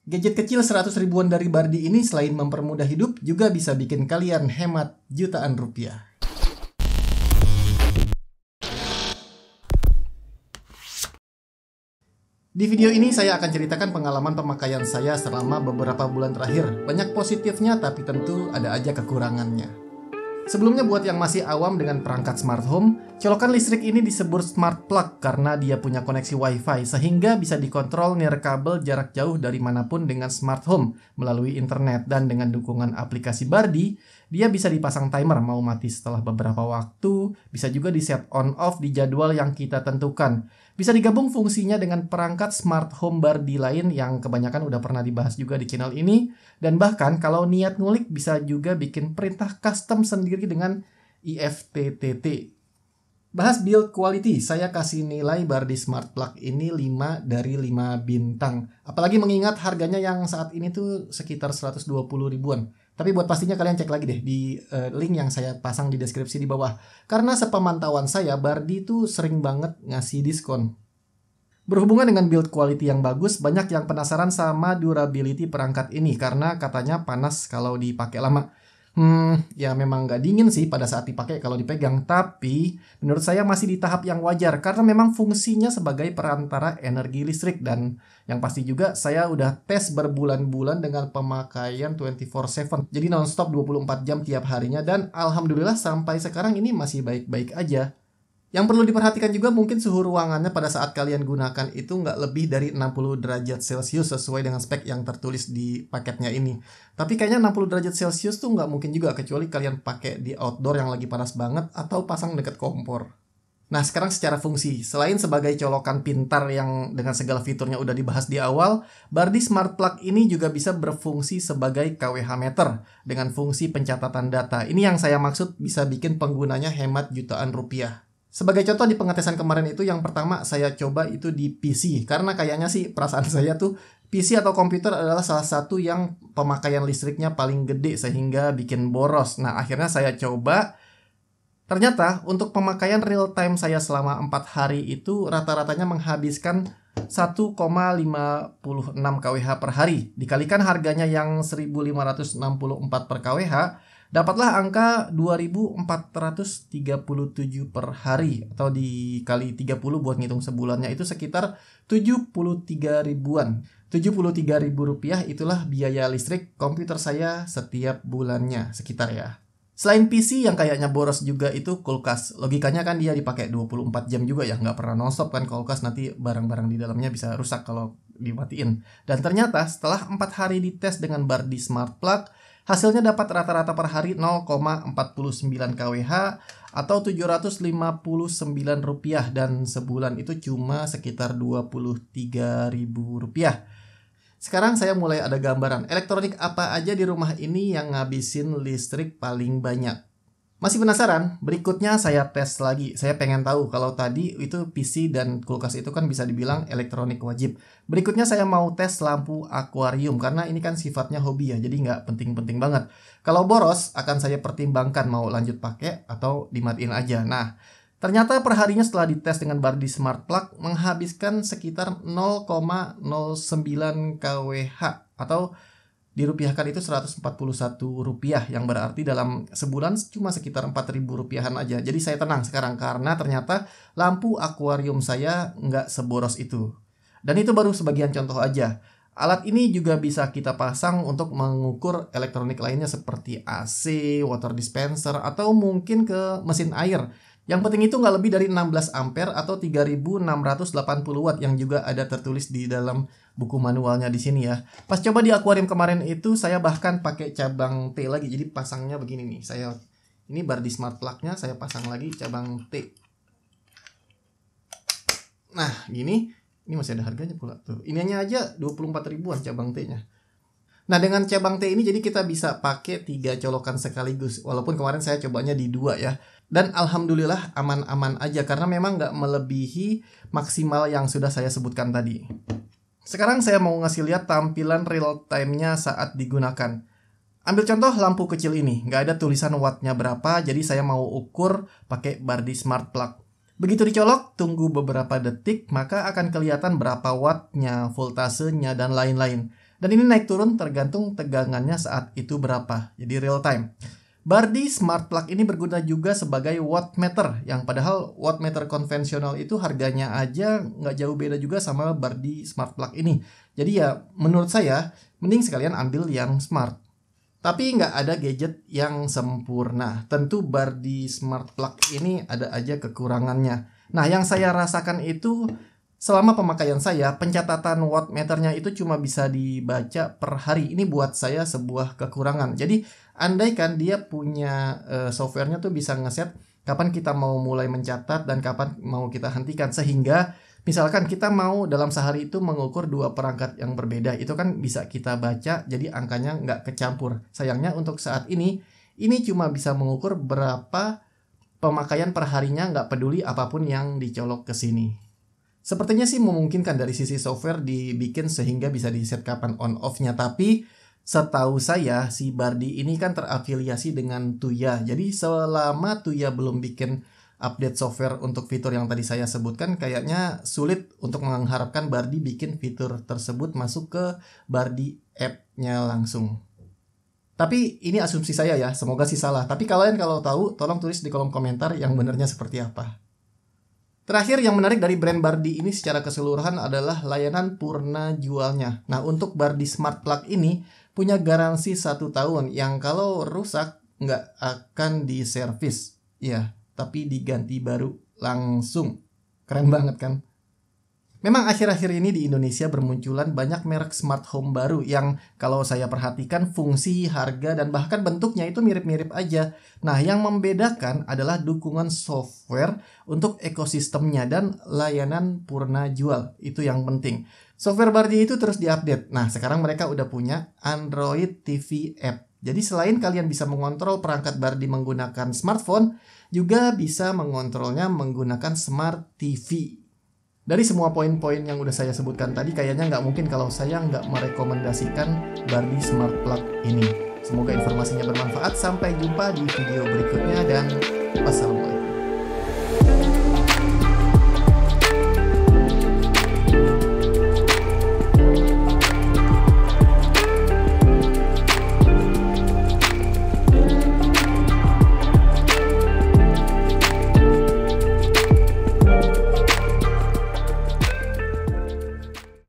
Gadget kecil 100 ribuan dari Bardi ini selain mempermudah hidup, juga bisa bikin kalian hemat jutaan rupiah. Di video ini saya akan ceritakan pengalaman pemakaian saya selama beberapa bulan terakhir. Banyak positifnya, tapi tentu ada aja kekurangannya. Sebelumnya, buat yang masih awam dengan perangkat smart home, colokan listrik ini disebut smart plug karena dia punya koneksi wifi sehingga bisa dikontrol nirkabel jarak jauh dari manapun dengan smart home melalui internet. Dan dengan dukungan aplikasi Bardi, dia bisa dipasang timer mau mati setelah beberapa waktu, bisa juga di set on off di jadwal yang kita tentukan. Bisa digabung fungsinya dengan perangkat smart home Bardi lain yang kebanyakan udah pernah dibahas juga di channel ini. Dan bahkan kalau niat ngulik bisa juga bikin perintah custom sendiri dengan IFTTT. Bahas build quality, saya kasih nilai Bardi Smart Plug ini 5 dari 5 bintang. Apalagi mengingat harganya yang saat ini tuh sekitar 120 ribuan. Tapi buat pastinya kalian cek lagi deh di link yang saya pasang di deskripsi di bawah. Karena sepemantauan saya, Bardi tuh sering banget ngasih diskon. Berhubungan dengan build quality yang bagus, banyak yang penasaran sama durability perangkat ini karena katanya panas kalau dipakai lama. Ya memang nggak dingin sih pada saat dipakai kalau dipegang, tapi menurut saya masih di tahap yang wajar karena memang fungsinya sebagai perantara energi listrik. Dan yang pasti juga saya udah tes berbulan-bulan dengan pemakaian 24/7, jadi nonstop 24 jam tiap harinya, dan alhamdulillah sampai sekarang ini masih baik-baik aja. Yang perlu diperhatikan juga mungkin suhu ruangannya pada saat kalian gunakan itu nggak lebih dari 60 derajat Celcius sesuai dengan spek yang tertulis di paketnya ini. Tapi kayaknya 60 derajat Celcius tuh nggak mungkin juga kecuali kalian pakai di outdoor yang lagi panas banget atau pasang dekat kompor. Nah, sekarang secara fungsi, selain sebagai colokan pintar yang dengan segala fiturnya udah dibahas di awal, Bardi Smart Plug ini juga bisa berfungsi sebagai KWH meter dengan fungsi pencatatan data. Ini yang saya maksud bisa bikin penggunanya hemat jutaan rupiah. Sebagai contoh di pengetesan kemarin itu, yang pertama saya coba itu di PC. Karena kayaknya sih perasaan saya tuh PC atau komputer adalah salah satu yang pemakaian listriknya paling gede sehingga bikin boros. Nah, akhirnya saya coba. Ternyata untuk pemakaian real time saya selama 4 hari itu rata-ratanya menghabiskan 1,56 kWh per hari. Dikalikan harganya yang 1.564 per kWh, dapatlah angka 2.437 per hari, atau dikali 30 buat ngitung sebulannya itu sekitar 73 ribuan. 73 ribu rupiah itulah biaya listrik komputer saya setiap bulannya sekitar ya. Selain PC yang kayaknya boros juga itu kulkas. Logikanya kan dia dipakai 24 jam juga ya, nggak pernah nonstop kan kulkas, nanti barang-barang di dalamnya bisa rusak kalau dimatiin. Dan ternyata setelah 4 hari dites dengan Bardi Smart Plug, hasilnya dapat rata-rata per hari 0,49 kWh atau 759 rupiah, dan sebulan itu cuma sekitar 23 ribu rupiah. Sekarang saya mulai ada gambaran elektronik apa aja di rumah ini yang ngabisin listrik paling banyak. Masih penasaran? Berikutnya saya tes lagi. Saya pengen tahu kalau tadi itu PC dan kulkas itu kan bisa dibilang elektronik wajib. Berikutnya saya mau tes lampu akuarium karena ini kan sifatnya hobi ya, jadi nggak penting-penting banget. Kalau boros akan saya pertimbangkan mau lanjut pakai atau dimatiin aja. Nah, ternyata perharinya setelah dites dengan Bardi Smart Plug menghabiskan sekitar 0,09 kWh atau dirupiahkan itu 141 rupiah, yang berarti dalam sebulan cuma sekitar 4.000 rupiahan aja. Jadi saya tenang sekarang karena ternyata lampu akuarium saya nggak seboros itu. Dan itu baru sebagian contoh aja. Alat ini juga bisa kita pasang untuk mengukur elektronik lainnya seperti AC, water dispenser, atau mungkin ke mesin air. Yang penting itu nggak lebih dari 16 ampere atau 3680 watt yang juga ada tertulis di dalam buku manualnya di sini ya. Pas coba di akuarium kemarin itu saya bahkan pakai cabang T lagi. Jadi pasangnya begini nih. Ini Bardi Smart Plug-nya saya pasang lagi cabang T. Nah, gini. Ini masih ada harganya pula tuh. Ininya aja 24 ribuan cabang T-nya. Nah, dengan cabang T ini jadi kita bisa pakai 3 colokan sekaligus. Walaupun kemarin saya cobanya di 2 ya. Dan alhamdulillah aman-aman aja karena memang nggak melebihi maksimal yang sudah saya sebutkan tadi. Sekarang saya mau ngasih lihat tampilan real time-nya saat digunakan. Ambil contoh lampu kecil ini, nggak ada tulisan wattnya berapa, jadi saya mau ukur pakai Bardi Smart Plug. Begitu dicolok, tunggu beberapa detik, maka akan kelihatan berapa wattnya, voltasenya, dan lain-lain. Dan ini naik turun tergantung tegangannya saat itu berapa, jadi real time. Bardi Smart Plug ini berguna juga sebagai wattmeter, yang padahal wattmeter konvensional itu harganya aja nggak jauh beda juga sama Bardi Smart Plug ini. Jadi ya menurut saya mending sekalian ambil yang smart. Tapi nggak ada gadget yang sempurna. Tentu Bardi Smart Plug ini ada aja kekurangannya. Nah, yang saya rasakan itu selama pemakaian saya, pencatatan wattmeternya itu cuma bisa dibaca per hari. Ini buat saya sebuah kekurangan. Jadi, andaikan dia punya softwarenya tuh bisa ngeset kapan kita mau mulai mencatat dan kapan mau kita hentikan. Sehingga misalkan kita mau dalam sehari itu mengukur 2 perangkat yang berbeda. Itu kan bisa kita baca, jadi angkanya nggak kecampur. Sayangnya untuk saat ini cuma bisa mengukur berapa pemakaian per harinya, nggak peduli apapun yang dicolok ke sini. Sepertinya sih memungkinkan dari sisi software dibikin sehingga bisa di-set kapan on-off-nya. Tapi setahu saya si Bardi ini kan terafiliasi dengan Tuya. Jadi selama Tuya belum bikin update software untuk fitur yang tadi saya sebutkan, kayaknya sulit untuk mengharapkan Bardi bikin fitur tersebut masuk ke Bardi app-nya langsung. Tapi ini asumsi saya ya, semoga sih salah. Tapi kalian kalau tahu, tolong tulis di kolom komentar yang benarnya seperti apa. Terakhir yang menarik dari brand Bardi ini secara keseluruhan adalah layanan purna jualnya. Nah, untuk Bardi Smart Plug ini punya garansi 1 tahun yang kalau rusak nggak akan diservis. Ya, tapi diganti baru langsung. Keren banget kan? Memang akhir-akhir ini di Indonesia bermunculan banyak merek smart home baru yang kalau saya perhatikan fungsi, harga, dan bahkan bentuknya itu mirip-mirip aja. Nah, yang membedakan adalah dukungan software untuk ekosistemnya dan layanan purna jual. Itu yang penting. Software Bardi itu terus diupdate. Nah, sekarang mereka udah punya Android TV app. Jadi selain kalian bisa mengontrol perangkat Bardi menggunakan smartphone, juga bisa mengontrolnya menggunakan smart TV. Dari semua poin-poin yang udah saya sebutkan tadi, kayaknya nggak mungkin kalau saya nggak merekomendasikan Bardi Smart Plug ini. Semoga informasinya bermanfaat. Sampai jumpa di video berikutnya dan wassalamualaikum.